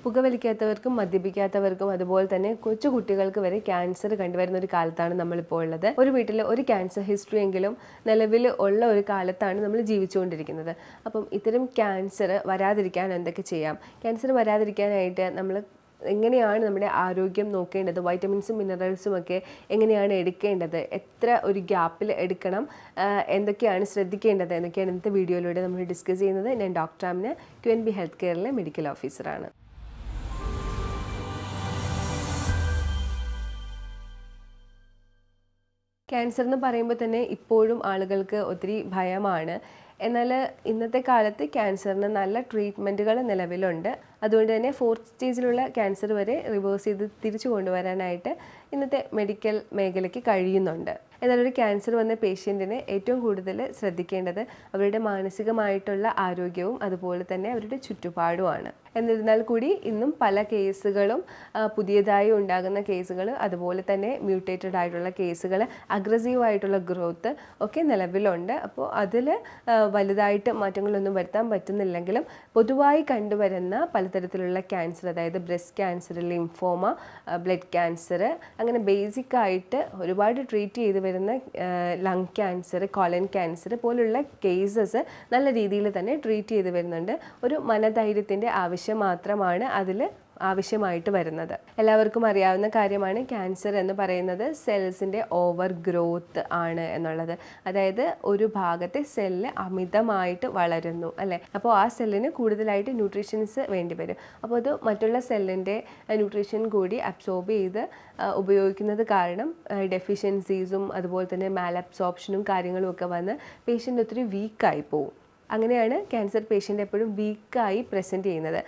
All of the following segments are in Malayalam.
പുകവലിക്കാത്തവർക്കും മദ്യപിക്കാത്തവർക്കും അതുപോലെ തന്നെ കൊച്ചു കുട്ടികൾക്ക് വരെ ക്യാൻസർ കണ്ടുവരുന്ന ഒരു കാലത്താണ് നമ്മളിപ്പോൾ ഉള്ളത്. ഒരു വീട്ടിൽ ഒരു ക്യാൻസർ ഹിസ്റ്ററി എങ്കിലും നിലവിൽ ഉള്ള ഒരു കാലത്താണ് നമ്മൾ ജീവിച്ചുകൊണ്ടിരിക്കുന്നത്. അപ്പം ഇത്തരം ക്യാൻസർ വരാതിരിക്കാൻ എന്തൊക്കെ ചെയ്യാം? ക്യാൻസർ വരാതിരിക്കാനായിട്ട് നമ്മൾ എങ്ങനെയാണ് നമ്മുടെ ആരോഗ്യം നോക്കേണ്ടത്, വൈറ്റമിൻസും മിനറൽസും ഒക്കെ എങ്ങനെയാണ് എടുക്കേണ്ടത്, എത്ര ഒരു ഗ്യാപ്പിൽ എടുക്കണം, എന്തൊക്കെയാണ് ശ്രദ്ധിക്കേണ്ടത് എന്നൊക്കെയാണ് ഇന്നത്തെ വീഡിയോയിലൂടെ നമ്മൾ ഡിസ്കസ് ചെയ്യുന്നത്. ഞാൻ ഡോക്ടർ ആമിന, QNB ഹെൽത്ത് കെയറിലെ മെഡിക്കൽ ഓഫീസറാണ്. ക്യാൻസർ എന്ന് പറയുമ്പോൾ തന്നെ ഇപ്പോഴും ആളുകൾക്ക് ഒത്തിരി ഭയമാണ്. എന്നാൽ ഇന്നത്തെ കാലത്ത് ക്യാൻസറിന് നല്ല ട്രീറ്റ്മെൻറ്റുകൾ നിലവിലുണ്ട്. അതുകൊണ്ട് തന്നെ 4th സ്റ്റേജിലുള്ള ക്യാൻസർ വരെ റിവേഴ്സ് ചെയ്ത് തിരിച്ചു കൊണ്ടുവരാനായിട്ട് ഇന്നത്തെ മെഡിക്കൽ മേഖലയ്ക്ക് കഴിയുന്നുണ്ട്. എന്നാൽ ഒരു ക്യാൻസർ വന്ന പേഷ്യൻറ്റിന് ഏറ്റവും കൂടുതൽ ശ്രദ്ധിക്കേണ്ടത് അവരുടെ മാനസികമായിട്ടുള്ള ആരോഗ്യവും അതുപോലെ തന്നെ അവരുടെ ചുറ്റുപാടുമാണ്. എന്നിരുന്നാൽ കൂടി ഇന്നും പല കേസുകളും പുതിയതായി ഉണ്ടാകുന്ന കേസുകൾ, അതുപോലെ തന്നെ മ്യൂട്ടേറ്റഡ് ആയിട്ടുള്ള കേസുകൾ, അഗ്രസീവായിട്ടുള്ള ഗ്രോത്ത് ഒക്കെ നിലവിലുണ്ട്. അപ്പോൾ അതിൽ വലുതായിട്ട് മാറ്റങ്ങളൊന്നും വരുത്താൻ പറ്റുന്നില്ലെങ്കിലും പൊതുവായി കണ്ടുവരുന്ന പലതരത്തിലുള്ള ക്യാൻസർ, അതായത് breast cancer, lymphoma, blood cancer, അങ്ങനെ ബേസിക് ആയിട്ട് ഒരുപാട് ട്രീറ്റ് ചെയ്ത് വരുന്ന ലങ് ക്യാൻസർ, കോളൻ ക്യാൻസർ പോലുള്ള കേസസ് നല്ല രീതിയിൽ തന്നെ ട്രീറ്റ് ചെയ്ത് വരുന്നുണ്ട്. ഒരു മനധൈര്യത്തിൻ്റെ ആവശ്യം മാത്രമാണ് അതിൽ ആവശ്യമായിട്ട് വരുന്നത്. എല്ലാവർക്കും അറിയാവുന്ന കാര്യമാണ് ക്യാൻസർ എന്ന് പറയുന്നത് സെൽസിൻ്റെ ഓവർ ഗ്രോത്ത് ആണ് എന്നുള്ളത്. അതായത് ഒരു ഭാഗത്തെ സെല്ല് അമിതമായിട്ട് വളരുന്നു അല്ലേ. അപ്പോൾ ആ സെല്ലിന് കൂടുതലായിട്ട് ന്യൂട്രീഷൻസ് വേണ്ടി വരും. അപ്പോൾ അത് മറ്റുള്ള സെല്ലിൻ്റെ ന്യൂട്രീഷൻ കൂടി അബ്സോർബ് ചെയ്ത് ഉപയോഗിക്കുന്നത് കാരണം ഡെഫിഷ്യൻസീസും അതുപോലെ തന്നെ മാലബ്സോർപ്ഷനും കാര്യങ്ങളും ഒക്കെ വന്ന് പേഷ്യൻ്റ് ഒത്തിരി വീക്കായി പോകും. അങ്ങനെയാണ് ക്യാൻസർ പേഷ്യൻ്റ് എപ്പോഴും വീക്കായി പ്രസൻറ്റ് ചെയ്യുന്നത്.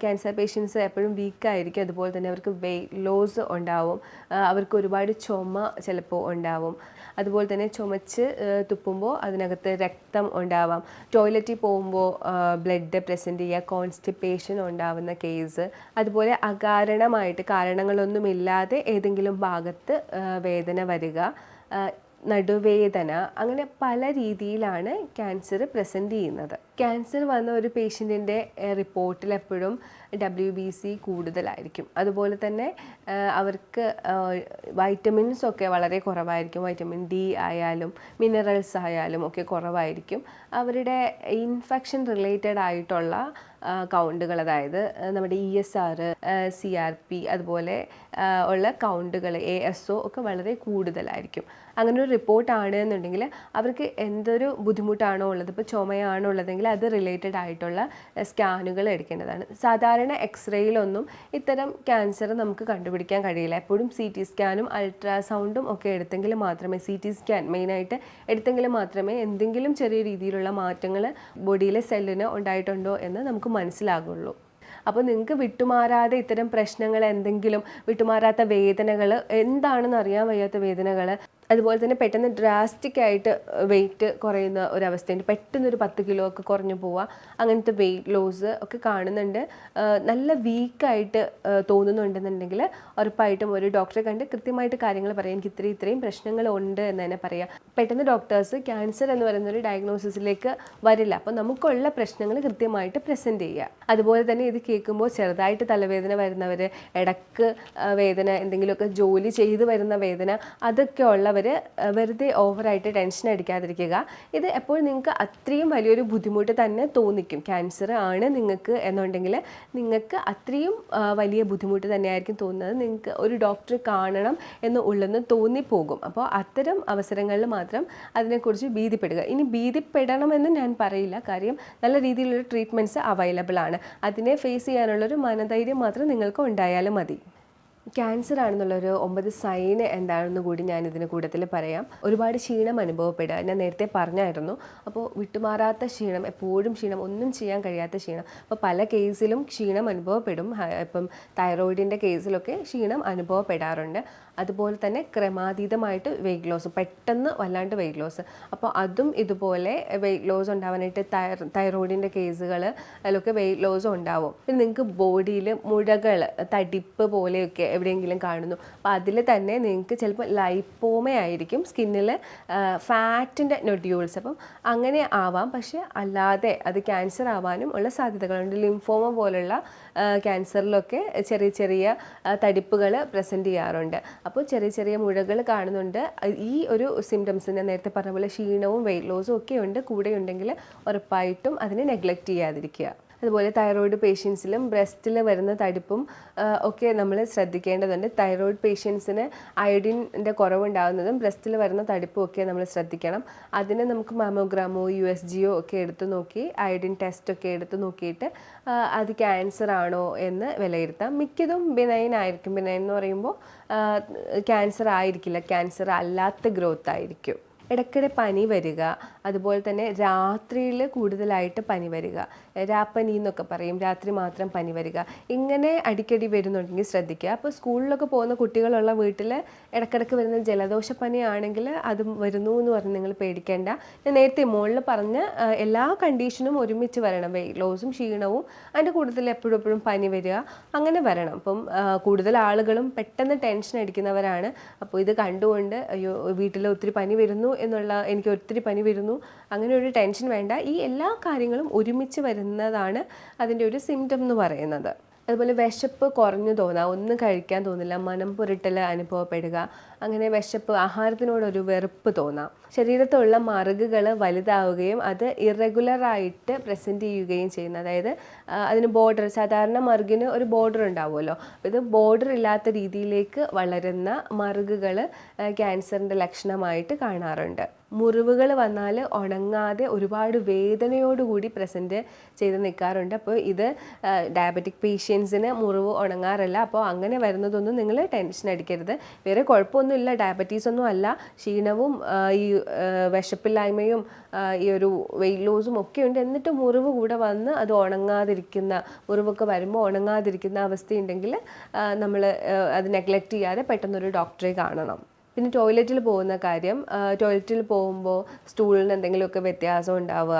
ക്യാൻസർ പേഷ്യൻസ് എപ്പോഴും വീക്കായിരിക്കും. അതുപോലെ തന്നെ അവർക്ക് വെയ്റ്റ് ലോസ് ഉണ്ടാവും, അവർക്ക് ഒരുപാട് ചുമ ചിലപ്പോൾ ഉണ്ടാവും. അതുപോലെ തന്നെ ചുമച്ച് തുപ്പുമ്പോൾ അതിനകത്ത് രക്തം ഉണ്ടാവാം. ടോയ്ലറ്റിൽ പോകുമ്പോൾ ബ്ലഡ് പ്രസൻറ്റ് ചെയ്യുക, കോൺസ്റ്റിപ്പേഷൻ ഉണ്ടാവുന്ന കേസ്, അതുപോലെ അകാരണമായിട്ട് കാരണങ്ങളൊന്നുമില്ലാതെ ഏതെങ്കിലും ഭാഗത്ത് വേദന വരിക, നടുവേദന, അങ്ങനെ പല രീതിയിലാണ് ക്യാൻസർ പ്രസൻറ്റ് ചെയ്യുന്നത്. ക്യാൻസർ വന്ന ഒരു പേഷ്യൻറ്റിൻ്റെ റിപ്പോർട്ടിൽ എപ്പോഴും WBC കൂടുതലായിരിക്കും. അതുപോലെ തന്നെ അവർക്ക് വൈറ്റമിൻസ് ഒക്കെ വളരെ കുറവായിരിക്കും. വൈറ്റമിൻ D ആയാലും മിനറൽസ് ആയാലും ഒക്കെ കുറവായിരിക്കും. അവരുടെ ഇൻഫെക്ഷൻ റിലേറ്റഡ് ആയിട്ടുള്ള കൗണ്ടുകൾ, അതായത് നമ്മുടെ ESR, CRP അതുപോലെ ഉള്ള കൗണ്ടുകൾ, ASO ഒക്കെ വളരെ കൂടുതലായിരിക്കും. അങ്ങനെ ഒരു റിപ്പോർട്ടാണ് എന്നുണ്ടെങ്കിൽ അവർക്ക് എന്തൊരു ബുദ്ധിമുട്ടാണോ ഉള്ളത്, ഇപ്പോൾ ചുമയാണോ ഉള്ളതെങ്കിൽ അത് റിലേറ്റഡ് ആയിട്ടുള്ള സ്കാനുകൾ എടുക്കേണ്ടതാണ്. സാധാരണ എക്സ്റേയിലൊന്നും ഇത്തരം ക്യാൻസർ നമുക്ക് കണ്ടുപിടിക്കാൻ കഴിയില്ല. എപ്പോഴും CT സ്കാനും അൾട്രാസൗണ്ടും ഒക്കെ എടുത്തെങ്കിൽ മാത്രമേ, CT സ്കാൻ മെയിനായിട്ട് എടുത്തെങ്കിൽ മാത്രമേ എന്തെങ്കിലും ചെറിയ രീതിയിലുള്ള മാറ്റങ്ങൾ ബോഡിയിലെ സെല്ലിന് ഉണ്ടായിട്ടുണ്ടോ എന്ന് നമുക്ക് മനസ്സിലാകുള്ളൂ. അപ്പോൾ നിങ്ങൾക്ക് വിട്ടുമാറാതെ ഇത്തരം പ്രശ്നങ്ങൾ, എന്തെങ്കിലും വിട്ടുമാറാത്ത വേദനകൾ, എന്താണെന്ന് അറിയാൻ വയ്യാത്ത വേദനകൾ, അതുപോലെ തന്നെ പെട്ടെന്ന് ഡ്രാസ്റ്റിക് ആയിട്ട് വെയിറ്റ് കുറയുന്ന ഒരവസ്ഥയുണ്ട്, പെട്ടെന്നൊരു 10 കിലോ ഒക്കെ കുറഞ്ഞു പോവുക, അങ്ങനത്തെ വെയിറ്റ് ലോസ് ഒക്കെ കാണുന്നുണ്ട്, നല്ല വീക്കായിട്ട് തോന്നുന്നുണ്ടെന്നുണ്ടെങ്കിൽ ഉറപ്പായിട്ടും ഒരു ഡോക്ടറെ കണ്ട് കൃത്യമായിട്ട് കാര്യങ്ങൾ പറയാം. എനിക്ക് ഇത്രയും പ്രശ്നങ്ങളുണ്ട് എന്ന് തന്നെ പറയാം. പെട്ടെന്ന് ഡോക്ടേഴ്സ് ക്യാൻസർ എന്ന് പറയുന്നൊരു ഡയഗ്നോസിസിലേക്ക് വരില്ല. അപ്പോൾ നമുക്കുള്ള പ്രശ്നങ്ങൾ കൃത്യമായിട്ട് പ്രസൻറ്റ് ചെയ്യുക. അതുപോലെ തന്നെ ഇത് കേൾക്കുമ്പോൾ ചെറുതായിട്ട് തലവേദന വരുന്നവർ, ഇടക്ക് വേദന, എന്തെങ്കിലുമൊക്കെ ജോലി ചെയ്ത് വരുന്ന വേദന, അതൊക്കെ ഉള്ളവർ വെറുതെ ഓവറായിട്ട് ടെൻഷൻ അടിക്കാതിരിക്കുക. ഇത് എപ്പോഴും നിങ്ങൾക്ക് അത്രയും വലിയൊരു ബുദ്ധിമുട്ട് തന്നെ തോന്നിക്കും. ക്യാൻസർ ആണ് നിങ്ങൾക്ക് എന്നുണ്ടെങ്കിൽ നിങ്ങൾക്ക് അത്രയും വലിയ ബുദ്ധിമുട്ട് തന്നെയായിരിക്കും തോന്നുന്നത്. നിങ്ങൾക്ക് ഒരു ഡോക്ടറെ കാണണം എന്ന് ഉള്ളെന്ന് തോന്നിപ്പോകും. അപ്പോൾ അത്തരം അവസരങ്ങളിൽ മാത്രം അതിനെക്കുറിച്ച് ഭീതിപ്പെടുക. ഇനി ഭീതിപ്പെടണമെന്ന് ഞാൻ പറയില്ല, കാര്യം നല്ല രീതിയിലുള്ള ട്രീറ്റ്മെൻറ്റ്സ് അവൈലബിൾ ആണ്. അതിനെ ഫേസ് ചെയ്യാനുള്ളൊരു മനധൈര്യം മാത്രം നിങ്ങൾക്ക് ഉണ്ടായാലും മതി. ക്യാൻസർ ആണെന്നുള്ളൊരു 9 സൈൻ എന്താണെന്ന് കൂടി ഞാൻ ഇതിന് കൂട്ടത്തിൽ പറയാം. ഒരുപാട് ക്ഷീണം അനുഭവപ്പെടുക, ഞാൻ നേരത്തെ പറഞ്ഞായിരുന്നു. അപ്പോൾ വിട്ടുമാറാത്ത ക്ഷീണം, എപ്പോഴും ക്ഷീണം, ഒന്നും ചെയ്യാൻ കഴിയാത്ത ക്ഷീണം. അപ്പോൾ പല കേസിലും ക്ഷീണം അനുഭവപ്പെടും. ഇപ്പം തൈറോയിഡിൻ്റെ കേസിലൊക്കെ ക്ഷീണം അനുഭവപ്പെടാറുണ്ട്. അതുപോലെ തന്നെ ക്രമാതീതമായിട്ട് വെയിറ്റ് ലോസ്, പെട്ടെന്ന് വല്ലാണ്ട് വെയിറ്റ് ലോസ്. അപ്പോൾ അതും ഇതുപോലെ വെയിറ്റ് ലോസ് ഉണ്ടാവാനായിട്ട് തൈറോയിഡിൻ്റെ കേസുകൾ അതിലൊക്കെ വെയിറ്റ് ലോസ് ഉണ്ടാവും. പിന്നെ നിങ്ങൾക്ക് ബോഡിയിൽ മുഴകൾ, തടിപ്പ് പോലെയൊക്കെ എവിടെയെങ്കിലും കാണുന്നു. അപ്പോൾ അതിൽ തന്നെ നിങ്ങൾക്ക് ചിലപ്പോൾ ലൈപ്പോമയായിരിക്കും, സ്കിന്നിൽ ഫാറ്റിൻ്റെ നൊഡ്യൂൾസ്. അപ്പം അങ്ങനെ ആവാം. പക്ഷേ അല്ലാതെ അത് ക്യാൻസർ ആവാനും ഉള്ള സാധ്യതകളുണ്ട്. ലിംഫോമ പോലുള്ള ക്യാൻസറിലൊക്കെ ചെറിയ ചെറിയ തടിപ്പുകൾ പ്രസൻറ്റ് ചെയ്യാറുണ്ട്. അപ്പോൾ ചെറിയ ചെറിയ മുഴകൾ കാണുന്നുണ്ട്. ഈ ഒരു സിംറ്റംസ് ഞാൻ നേരത്തെ പറഞ്ഞ പോലെ ക്ഷീണവും വെയിറ്റ് ലോസും ഒക്കെ ഉണ്ട് കൂടെ ഉണ്ടെങ്കിൽ ഉറപ്പായിട്ടും അതിനെ നെഗ്ലക്റ്റ് ചെയ്യാതിരിക്കുക. അതുപോലെ തൈറോയ്ഡ് പേഷ്യൻസിലും ബ്രസ്റ്റിൽ വരുന്ന തടിപ്പും ഒക്കെ നമ്മൾ ശ്രദ്ധിക്കേണ്ടതുണ്ട്. തൈറോയ്ഡ് പേഷ്യൻസിന് അയഡിൻ്റെ കുറവുണ്ടാകുന്നതും ബ്രസ്റ്റിൽ വരുന്ന തടിപ്പും ഒക്കെ നമ്മൾ ശ്രദ്ധിക്കണം. അതിന് നമുക്ക് മാമോഗ്രാമോ USGയോ ഒക്കെ എടുത്തു നോക്കി അയഡിൻ ടെസ്റ്റൊക്കെ എടുത്തു നോക്കിയിട്ട് അത് ക്യാൻസർ ആണോ എന്ന് വിലയിരുത്താം. മിക്കതും ബിനൈൻ ആയിരിക്കും. ബിനൈൻ എന്ന് പറയുമ്പോൾ ക്യാൻസർ ആയിരിക്കില്ല, ക്യാൻസർ അല്ലാത്ത ഗ്രോത്ത് ആയിരിക്കും. ഇടയ്ക്കിടെ പനി വരിക, അതുപോലെ തന്നെ രാത്രിയിൽ കൂടുതലായിട്ട് പനി വരിക, രാപ്പനി എന്നൊക്കെ പറയും, രാത്രി മാത്രം പനി വരിക, ഇങ്ങനെ അടിക്കടി വരുന്നുണ്ടെങ്കിൽ ശ്രദ്ധിക്കുക. അപ്പോൾ സ്കൂളിലൊക്കെ പോകുന്ന കുട്ടികളുള്ള വീട്ടിൽ ഇടയ്ക്കിടയ്ക്ക് വരുന്ന ജലദോഷപ്പനി ആണെങ്കിൽ അത് വരുന്നു എന്ന് പറഞ്ഞ് നിങ്ങൾ പേടിക്കേണ്ട. ഞാൻ നേരത്തെ മുകളിൽ പറഞ്ഞ എല്ലാ കണ്ടീഷനും ഒരുമിച്ച് വരണം. വെയിറ്റ് ലോസും ക്ഷീണവും അതിൻ്റെ കൂടുതൽ എപ്പോഴും പനി വരിക അങ്ങനെ വരണം. അപ്പം കൂടുതൽ ആളുകളും പെട്ടെന്ന് ടെൻഷൻ അടിക്കുന്നവരാണ്. അപ്പോൾ ഇത് കണ്ടുകൊണ്ട് അയ്യോ വീട്ടിൽ ഒത്തിരി പനി വരുന്നു എന്നുള്ള, എനിക്ക് ഒത്തിരി പനി വരുന്നു, അങ്ങനെ ഒരു ടെൻഷൻ വേണ്ട. ഈ എല്ലാ കാര്യങ്ങളും ഒരുമിച്ച് വരുന്നതാണ് അതിൻ്റെ ഒരു സിംറ്റം എന്ന് പറയുന്നത്. അതുപോലെ വിശപ്പ് കുറഞ്ഞു തോന്നുക, ഒന്നും കഴിക്കാൻ തോന്നില്ല, മനം പുരട്ടൽ അനുഭവപ്പെടുക, അങ്ങനെ വിശപ്പ്, ആഹാരത്തിനോടൊരു വെറുപ്പ് തോന്നാം. ശരീരത്തുള്ള മറുകുകൾ വലുതാവുകയും അത് ഇറഗുലറായിട്ട് പ്രസൻറ്റ് ചെയ്യുകയും ചെയ്യുന്നു. അതായത് അതിന് ബോർഡർ, സാധാരണ മറുകിന് ഒരു ബോർഡർ ഉണ്ടാവുമല്ലോ, ഇത് ബോർഡർ ഇല്ലാത്ത രീതിയിലേക്ക് വളരുന്ന മറുകുകൾ ക്യാൻസറിൻ്റെ ലക്ഷണമായിട്ട് കാണാറുണ്ട്. മുറിവുകൾ വന്നാൽ ഉണങ്ങാതെ ഒരുപാട് വേദനയോടുകൂടി പ്രസൻറ്റ് ചെയ്ത് നിൽക്കാറുണ്ട്. അപ്പോൾ ഇത് ഡയബറ്റിക് പേഷ്യൻസിന് മുറിവ് ഉണങ്ങാറില്ല. അപ്പോൾ അങ്ങനെ വരുന്നതൊന്നും നിങ്ങൾ ടെൻഷൻ അടിക്കരുത്. വേറെ കുഴപ്പമൊന്നുമില്ല, ഡയബറ്റീസ് ഒന്നും അല്ല. ക്ഷീണവും ഈ വിശപ്പില്ലായ്മയും ഈ ഒരു വെയിറ്റ് ലോസും ഒക്കെ ഉണ്ട്. എന്നിട്ട് മുറിവ് കൂടെ വന്ന് അത് ഉണങ്ങാതിരിക്കുന്ന, മുറിവൊക്കെ വരുമ്പോൾ ഉണങ്ങാതിരിക്കുന്ന അവസ്ഥയുണ്ടെങ്കിൽ നമ്മൾ അത് നെഗ്ലക്റ്റ് ചെയ്യാതെ പെട്ടെന്നൊരു ഡോക്ടറെ കാണണം. പിന്നെ ടോയ്ലറ്റിൽ പോകുന്ന കാര്യം, ടോയ്ലറ്റിൽ പോകുമ്പോൾ സ്റ്റൂളിന് എന്തെങ്കിലുമൊക്കെ വ്യത്യാസം ഉണ്ടാവുക,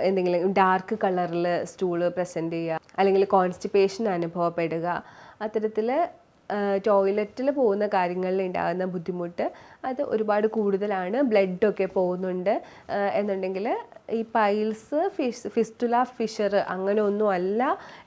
എന്തെങ്കിലും ഡാർക്ക് കളറിൽ സ്റ്റൂള് പ്രസൻറ്റ് ചെയ്യുക, അല്ലെങ്കിൽ കോൺസ്റ്റിപ്പേഷൻ അനുഭവപ്പെടുക, അത്തരത്തിൽ ടോയ്ലറ്റിൽ പോകുന്ന കാര്യങ്ങളിൽ ഉണ്ടാകുന്ന ബുദ്ധിമുട്ട് അത് ഒരുപാട് കൂടുതലാണ്. ബ്ലഡൊക്കെ പോകുന്നുണ്ട് എന്നുണ്ടെങ്കിൽ ഈ പൈൽസ്, ഫിസ്റ്റുല, ഫിഷർ അങ്ങനെ ഒന്നും അല്ല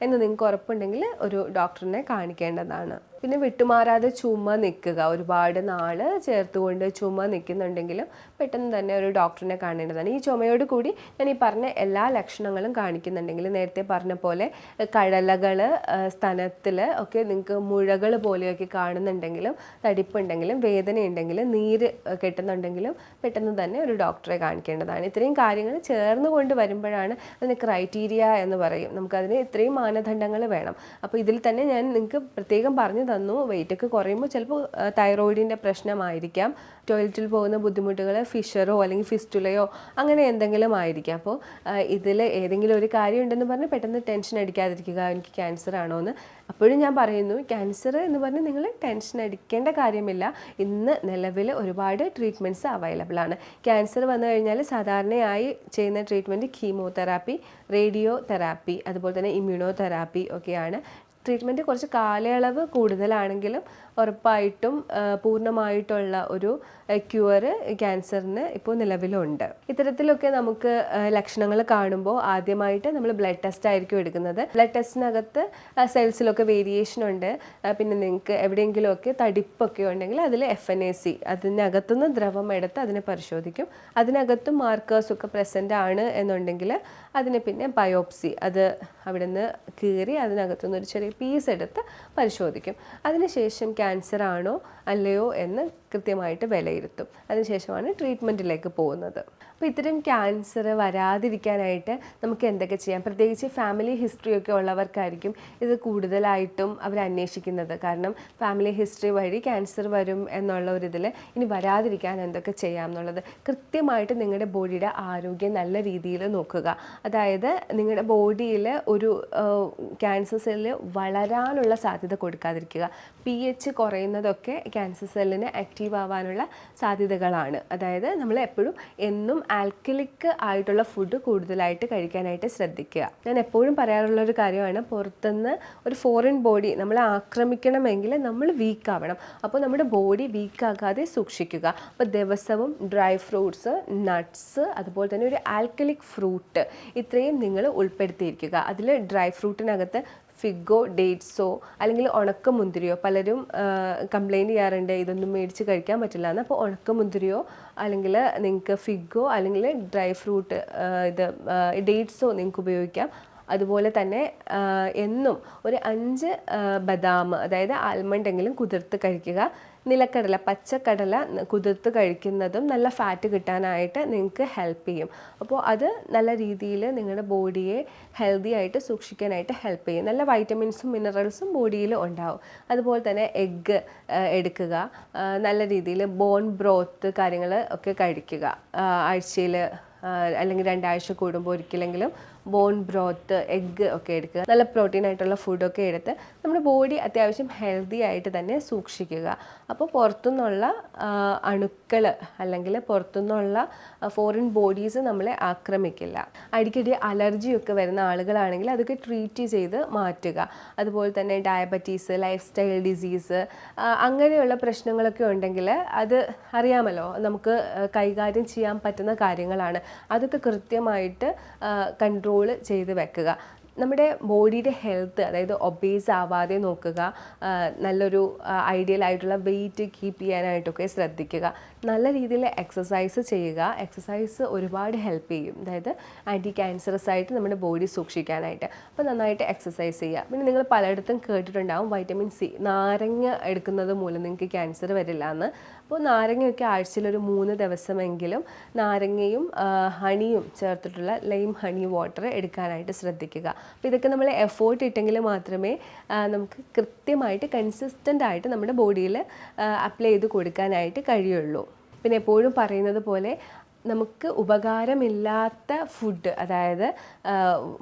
എന്ന് നിങ്ങൾക്ക് ഉറപ്പുണ്ടെങ്കിൽ ഒരു ഡോക്ടറിനെ കാണിക്കേണ്ടതാണ്. പിന്നെ വിട്ടുമാറാതെ ചുമ നിൽക്കുക, ഒരുപാട് നാൾ ചേർത്തുകൊണ്ട് ചുമ നിൽക്കുന്നുണ്ടെങ്കിലും പെട്ടെന്ന് തന്നെ ഒരു ഡോക്ടറിനെ കാണേണ്ടതാണ്. ഈ ചുമയോട് കൂടി ഞാൻ ഈ പറഞ്ഞ എല്ലാ ലക്ഷണങ്ങളും കാണിക്കുന്നുണ്ടെങ്കിൽ, നേരത്തെ പറഞ്ഞ പോലെ കഴലകൾ, സ്തനത്തിൽ ഒക്കെ നിങ്ങൾക്ക് മുഴകൾ പോലെയൊക്കെ കാണുന്നുണ്ടെങ്കിലും, തടിപ്പുണ്ടെങ്കിലും, വേദനയുണ്ടെങ്കിലും, നീര് കെട്ടുന്നുണ്ടെങ്കിലും പെട്ടെന്ന് തന്നെ ഒരു ഡോക്ടറെ കാണിക്കേണ്ടതാണ്. ഇത്രയും കാര്യങ്ങൾ ചേർന്ന് കൊണ്ട് വരുമ്പോഴാണ് അതിന് ക്രൈറ്റീരിയ എന്ന് പറയും. നമുക്കതിന് ഇത്രയും മാനദണ്ഡങ്ങൾ വേണം. അപ്പോൾ ഇതിൽ തന്നെ ഞാൻ നിങ്ങൾക്ക് പ്രത്യേകം പറഞ്ഞു തന്നു. വെയിറ്റൊക്കെ കുറയുമ്പോൾ ചിലപ്പോൾ തൈറോയിഡിൻ്റെ പ്രശ്നമായിരിക്കാം, ടോയ്ലറ്റിൽ പോകുന്ന ബുദ്ധിമുട്ടുകൾ ഫിഷറോ അല്ലെങ്കിൽ ഫിസ്റ്റുലയോ അങ്ങനെ എന്തെങ്കിലും ആയിരിക്കാം. അപ്പോൾ ഇതിൽ ഏതെങ്കിലും ഒരു കാര്യം ഉണ്ടെന്ന് പറഞ്ഞ് പെട്ടെന്ന് ടെൻഷൻ അടിക്കാതിരിക്കുക, എനിക്ക് ക്യാൻസർ ആണോ എന്ന്. അപ്പോഴും ഞാൻ പറയുന്നു, ക്യാൻസർ എന്ന് പറഞ്ഞ് നിങ്ങൾ ടെൻഷൻ അടിക്കേണ്ട കാര്യമില്ല. ഇന്ന് നിലവിൽ ഒരുപാട് ട്രീറ്റ്മെൻറ്റ്സ് അവൈലബിൾ ആണ്. ക്യാൻസർ വന്നു കഴിഞ്ഞാൽ സാധാരണയായി ചെയ്യുന്ന ട്രീറ്റ്മെൻറ്റ് കീമോതെറാപ്പി, റേഡിയോ തെറാപ്പി, അതുപോലെ തന്നെ ഇമ്മ്യൂണോ തെറാപ്പി ഒക്കെയാണ്. ട്രീറ്റ്മെൻറ്റ് കുറച്ച് കാലയളവ് കൂടുതലാണെങ്കിലും ഉറപ്പായിട്ടും പൂർണ്ണമായിട്ടുള്ള ഒരു ക്യൂർ ക്യാൻസറിന് ഇപ്പോൾ നിലവിലുണ്ട്. ഇത്തരത്തിലൊക്കെ നമുക്ക് ലക്ഷണങ്ങൾ കാണുമ്പോൾ ആദ്യമായിട്ട് നമ്മൾ ബ്ലഡ് ടെസ്റ്റ് ആയിരിക്കും എടുക്കുന്നത്. ബ്ലഡ് ടെസ്റ്റിനകത്ത് സെൽസിലൊക്കെ വേരിയേഷൻ ഉണ്ട്. പിന്നെ നിങ്ങൾക്ക് എവിടെയെങ്കിലുമൊക്കെ തടിപ്പൊക്കെ ഉണ്ടെങ്കിൽ അതിൽ FNAC, അതിനകത്തുനിന്ന് ദ്രവം എടുത്ത് അതിനെ പരിശോധിക്കും. അതിനകത്തും മാർക്കേഴ്സൊക്കെ പ്രസൻ്റ് ആണ് എന്നുണ്ടെങ്കിൽ അതിന് പിന്നെ ബയോപ്സി, അത് അവിടെ നിന്ന് കീറി അതിനകത്തുനിന്ന് ഒരു ചെറിയ പീസ് എടുത്ത് പരിശോധിക്കും. അതിനുശേഷം ക്യാൻസർ ആണോ അല്ലയോ എന്ന് കൃത്യമായിട്ട് വിലയിരുത്തും. അതിനുശേഷമാണ് ട്രീറ്റ്മെൻറ്റിലേക്ക് പോകുന്നത്. അപ്പോൾ ഇത്തരം ക്യാൻസർ വരാതിരിക്കാനായിട്ട് നമുക്ക് എന്തൊക്കെ ചെയ്യാം? പ്രത്യേകിച്ച് ഫാമിലി ഹിസ്റ്ററിയൊക്കെ ഉള്ളവർക്കായിരിക്കും ഇത് കൂടുതലായിട്ടും അവർ അന്വേഷിക്കുന്നത്. കാരണം ഫാമിലി ഹിസ്റ്ററി വഴി ക്യാൻസർ വരും എന്നുള്ള ഒരിതിൽ ഇനി വരാതിരിക്കാൻ എന്തൊക്കെ ചെയ്യാം എന്നുള്ളത് കൃത്യമായിട്ട് നിങ്ങളുടെ ബോഡിയുടെ ആരോഗ്യം നല്ല രീതിയിൽ നോക്കുക. അതായത് നിങ്ങളുടെ ബോഡിയിൽ ഒരു ക്യാൻസർ സെല്ല് വളരാനുള്ള സാധ്യത കൊടുക്കാതിരിക്കുക. pH കുറയുന്നതൊക്കെ ക്യാൻസർ സെല്ലിനെ ആക്റ്റീവ് ആക്റ്റീവ് ആവാനുള്ള സാധ്യതകളാണ്. അതായത് നമ്മൾ എപ്പോഴും എന്നും ആൽക്കലിക് ആയിട്ടുള്ള ഫുഡ് കൂടുതലായിട്ട് കഴിക്കാനായിട്ട് ശ്രദ്ധിക്കുക. ഞാൻ എപ്പോഴും പറയാറുള്ളൊരു കാര്യമാണ്, പുറത്തുനിന്ന് ഒരു ഫോറിൻ ബോഡി നമ്മളെ ആക്രമിക്കണമെങ്കിൽ നമ്മൾ വീക്ക് ആവണം. അപ്പോൾ നമ്മുടെ ബോഡി വീക്കാകാതെ സൂക്ഷിക്കുക. അപ്പോൾ ദിവസവും ഡ്രൈ ഫ്രൂട്ട്സ്, നട്ട്സ്, അതുപോലെ തന്നെ ഒരു ആൽക്കലിക് ഫ്രൂട്ട്, ഇത്രയും നിങ്ങൾ ഉൾപ്പെടുത്തിയിരിക്കുക. അതിൽ ഡ്രൈ ഫ്രൂട്ടിനകത്ത് ഫിഗോ, ഡേറ്റ്സോ അല്ലെങ്കിൽ ഉണക്കമുന്തിരിയോ, പലരും കംപ്ലയിൻറ്റ് ചെയ്യാറുണ്ട് ഇതൊന്നും മേടിച്ച് കഴിക്കാൻ പറ്റില്ല എന്ന്. അപ്പോൾ ഉണക്കമുന്തിരിയോ അല്ലെങ്കിൽ നിങ്ങൾക്ക് ഫിഗോ അല്ലെങ്കിൽ ഡ്രൈ ഫ്രൂട്ട് ഡേറ്റ്സോ നിങ്ങൾക്ക് ഉപയോഗിക്കാം. അതുപോലെ തന്നെ എന്നും ഒരു 5 ബദാം, അതായത് ആൽമണ്ട് എങ്കിലും കുതിർത്ത് കഴിക്കുക. നിലക്കടല, പച്ചക്കടല കുതിർത്ത് കഴിക്കുന്നതും നല്ല ഫാറ്റ് കിട്ടാനായിട്ട് നിങ്ങൾക്ക് ഹെൽപ്പ് ചെയ്യും. അപ്പോൾ അത് നല്ല രീതിയിൽ നിങ്ങളുടെ ബോഡിയെ ഹെൽത്തി ആയിട്ട് സൂക്ഷിക്കാനായിട്ട് ഹെൽപ്പ് ചെയ്യും. നല്ല വൈറ്റമിൻസും മിനറൽസും ബോഡിയിൽ ഉണ്ടാവും. അതുപോലെ തന്നെ എഗ്ഗ് എടുക്കുക. നല്ല രീതിയിൽ ബോൺ ബ്രോത്ത് കാര്യങ്ങൾ ഒക്കെ കഴിക്കുക. ആഴ്ചയിൽ അല്ലെങ്കിൽ 2 ആഴ്ച കൂടുമ്പോൾ ഒരിക്കലെങ്കിലും ബോൺ ബ്രോത്ത്, എഗ്ഗ് ഒക്കെ എടുക്കുക. നല്ല പ്രോട്ടീൻ ആയിട്ടുള്ള ഫുഡൊക്കെ എടുത്ത് നമ്മുടെ ബോഡി അത്യാവശ്യം ഹെൽത്തി ആയിട്ട് തന്നെ സൂക്ഷിക്കുക. അപ്പോൾ പുറത്തുനിന്നുള്ള അണുക്കൾ അല്ലെങ്കിൽ പുറത്തുനിന്നുള്ള ഫോറിൻ ബോഡീസ് നമ്മളെ ആക്രമിക്കില്ല. അടിക്കടി അലർജിയൊക്കെ വരുന്ന ആളുകളാണെങ്കിൽ അതൊക്കെ ട്രീറ്റ് ചെയ്ത് മാറ്റുക. അതുപോലെ തന്നെ ഡയബറ്റീസ്, ലൈഫ് സ്റ്റൈൽ ഡിസീസ്, അങ്ങനെയുള്ള പ്രശ്നങ്ങളൊക്കെ ഉണ്ടെങ്കിൽ അത് അറിയാമല്ലോ, നമുക്ക് കൈകാര്യം ചെയ്യാൻ പറ്റുന്ന കാര്യങ്ങളാണ്. അതൊക്കെ കൃത്യമായിട്ട് കൺട്രോൾ ചെയ്ത് വെക്കുക. നമ്മുടെ ബോഡിയുടെ ഹെൽത്ത്, അതായത് ഒബേസ് ആവാതെ നോക്കുക. നല്ലൊരു ഐഡിയൽ ആയിട്ടുള്ള വെയിറ്റ് കീപ്പ് ചെയ്യാനായിട്ടൊക്കെ ശ്രദ്ധിക്കുക. നല്ല രീതിയിൽ എക്സസൈസ് ചെയ്യുക. എക്സസൈസ് ഒരുപാട് ഹെൽപ്പ് ചെയ്യും, അതായത് ആൻറ്റി ക്യാൻസറസ് ആയിട്ട് നമ്മുടെ ബോഡി സൂക്ഷിക്കാനായിട്ട്. അപ്പോൾ നന്നായിട്ട് എക്സസൈസ് ചെയ്യുക. പിന്നെ നിങ്ങൾ പലയിടത്തും കേട്ടിട്ടുണ്ടാവും വൈറ്റമിൻ സി, നാരങ്ങ എടുക്കുന്നത് മൂലം നിങ്ങൾക്ക് ക്യാൻസർ വരില്ല എന്ന്. അപ്പോൾ നാരങ്ങയൊക്കെ ആഴ്ചയിൽ ഒരു 3 ദിവസമെങ്കിലും നാരങ്ങയും ഹണിയും ചേർത്തിട്ടുള്ള ലൈം ഹണി വാട്ടർ എടുക്കാനായിട്ട് ശ്രദ്ധിക്കുക. അപ്പോൾ ഇതൊക്കെ നമ്മൾ എഫേർട്ട് ഇട്ടെങ്കിൽ മാത്രമേ നമുക്ക് കൃത്യമായിട്ട് കൺസിസ്റ്റൻ്റ് ആയിട്ട് നമ്മുടെ ബോഡിയിൽ അപ്ലൈ ചെയ്ത് കൊടുക്കാനായിട്ട് കഴിയുള്ളൂ. പിന്നെ എപ്പോഴും പറയുന്നത് പോലെ നമുക്ക് ഉപകാരമില്ലാത്ത ഫുഡ്, അതായത്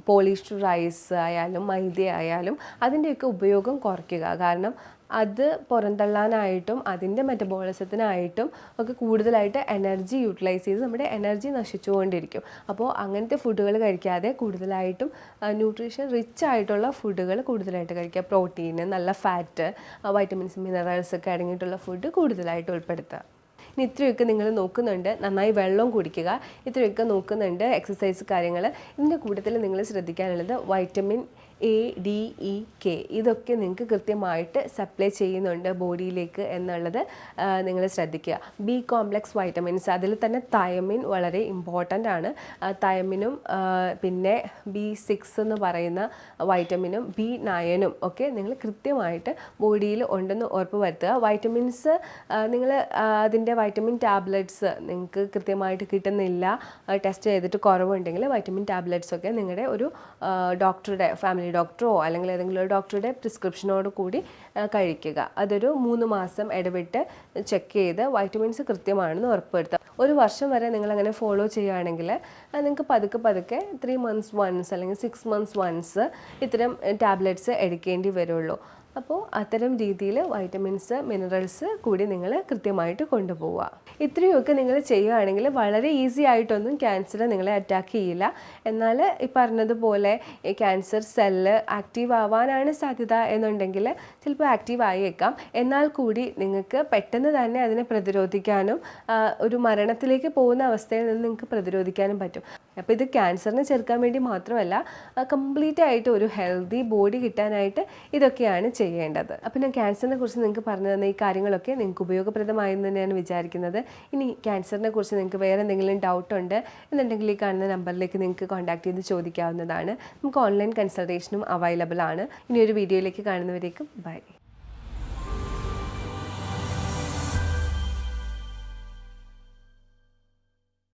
പോളിഷ്ഡ് റൈസ് ആയാലും മൈദ ആയാലും അതിൻ്റെയൊക്കെ ഉപയോഗം കുറയ്ക്കുക. കാരണം അത് പുറന്തള്ളാനായിട്ടും അതിൻ്റെ മെറ്റബോളിസത്തിനായിട്ടും ഒക്കെ കൂടുതലായിട്ട് എനർജി യൂട്ടിലൈസ് ചെയ്ത് നമ്മുടെ എനർജി നശിച്ചുകൊണ്ടിരിക്കും. അപ്പോൾ അങ്ങനത്തെ ഫുഡുകൾ കഴിക്കാതെ കൂടുതലായിട്ടും ന്യൂട്രീഷൻ റിച്ച് ആയിട്ടുള്ള ഫുഡുകൾ കൂടുതലായിട്ട് കഴിക്കുക. പ്രോട്ടീൻ, നല്ല ഫാറ്റ്, വൈറ്റമിൻസ്, മിനറൽസ് ഒക്കെ അടങ്ങിയിട്ടുള്ള ഫുഡ് കൂടുതലായിട്ട് ഉൾപ്പെടുത്തുക. ഇനി ഇത്രയൊക്കെ നിങ്ങൾ നോക്കുന്നുണ്ട്, നന്നായി വെള്ളം കുടിക്കുക. ഇത്രയൊക്കെ നോക്കുന്നുണ്ട്, എക്സസൈസ് കാര്യങ്ങൾ. ഇതിൻ്റെ കൂട്ടത്തിൽ നിങ്ങൾ ശ്രദ്ധിക്കാനുള്ളത് vitamin A, D, E, K, ഇതൊക്കെ നിങ്ങൾക്ക് കൃത്യമായിട്ട് സപ്ലൈ ചെയ്യുന്നുണ്ട് ബോഡിയിലേക്ക് എന്നുള്ളത് നിങ്ങൾ ശ്രദ്ധിക്കുക. ബി കോംപ്ലക്സ് വൈറ്റമിൻസ്, അതിൽ തന്നെ തയമിൻ വളരെ ഇമ്പോർട്ടൻ്റ് ആണ്. തയമിനും പിന്നെ B6 എന്ന് പറയുന്ന വൈറ്റമിനും B9 ഒക്കെ നിങ്ങൾ കൃത്യമായിട്ട് ബോഡിയിൽ ഉണ്ടെന്ന് ഉറപ്പ് വരുത്തുക. വൈറ്റമിൻസ് നിങ്ങൾ അതിൻ്റെ വൈറ്റമിൻ ടാബ്ലറ്റ്സ് നിങ്ങൾക്ക് കൃത്യമായിട്ട് കിട്ടുന്നില്ല, ടെസ്റ്റ് ചെയ്തിട്ട് കുറവുണ്ടെങ്കിൽ വൈറ്റമിൻ ടാബ്ലറ്റ്സ് ഒക്കെ നിങ്ങളുടെ ഒരു ഡോക്ടറുടെ, ഫാമിലി ഡോക്ടറോ അല്ലെങ്കിൽ ഏതെങ്കിലും ഒരു ഡോക്ടറുടെ പ്രിസ്ക്രിപ്ഷനോട് കൂടി കഴിക്കുക. അതൊരു 3 മാസം ഇടവിട്ട് ചെക്ക് ചെയ്ത് വൈറ്റമിൻസ് കൃത്യമാണെന്ന് ഉറപ്പുവരുത്തുക. 1 വർഷം വരെ നിങ്ങളങ്ങനെ ഫോളോ ചെയ്യുകയാണെങ്കിൽ നിങ്ങൾക്ക് പതുക്കെ 3 months once അല്ലെങ്കിൽ 6 months once ഇത്തരം ടാബ്ലറ്റ്സ് എടുക്കേണ്ടി വരുള്ളൂ. അപ്പോൾ അത്തരം രീതിയിൽ വൈറ്റമിൻസ്, മിനറൽസ് കൂടി നിങ്ങൾ കൃത്യമായിട്ട് കൊണ്ടുപോവുക. ഇത്രയൊക്കെ നിങ്ങൾ ചെയ്യുകയാണെങ്കിൽ വളരെ ഈസി ആയിട്ടൊന്നും ക്യാൻസർ നിങ്ങളെ അറ്റാക്ക് ചെയ്യില്ല. എന്നാൽ ഈ പറഞ്ഞതുപോലെ ഈ ക്യാൻസർ സെല്ല് ആക്റ്റീവ് ആവാനാണ് സാധ്യത എന്നുണ്ടെങ്കിൽ ചിലപ്പോൾ ആക്റ്റീവ് ആയേക്കാം. എന്നാൽ കൂടി നിങ്ങൾക്ക് പെട്ടെന്ന് തന്നെ അതിനെ പ്രതിരോധിക്കാനും ഒരു മരണത്തിലേക്ക് പോകുന്ന അവസ്ഥയിൽ നിന്ന് നിങ്ങൾക്ക് പ്രതിരോധിക്കാനും പറ്റും. അപ്പോൾ ഇത് ക്യാൻസറിനെ ചെറുക്കാൻ വേണ്ടി മാത്രമല്ല, കംപ്ലീറ്റ് ആയിട്ട് ഒരു ഹെൽത്തി ബോഡി കിട്ടാനായിട്ട് ഇതൊക്കെയാണ് ചെയ്യേണ്ടത്. അപ്പോൾ ഞാൻ ക്യാൻസറിനെ കുറിച്ച് നിങ്ങൾക്ക് പറഞ്ഞു തന്ന ഈ കാര്യങ്ങളൊക്കെ നിങ്ങൾക്ക് ഉപയോഗപ്രദമായെന്ന് തന്നെയാണ് വിചാരിക്കുന്നത്. ഇനി ക്യാൻസറിനെ കുറിച്ച് നിങ്ങൾക്ക് വേറെ എന്തെങ്കിലും ഡൗട്ട് ഉണ്ട് എന്നുണ്ടെങ്കിൽ ഈ കാണുന്ന നമ്പറിലേക്ക് നിങ്ങൾക്ക് കോൺടാക്ട് ചെയ്ത് ചോദിക്കാവുന്നതാണ്. നമുക്ക് ഓൺലൈൻ കൺസൾട്ടേഷനും അവൈലബിൾ ആണ്. ഇനി ഒരു വീഡിയോയിലേക്ക് കാണുന്നവരേക്കും ബൈ.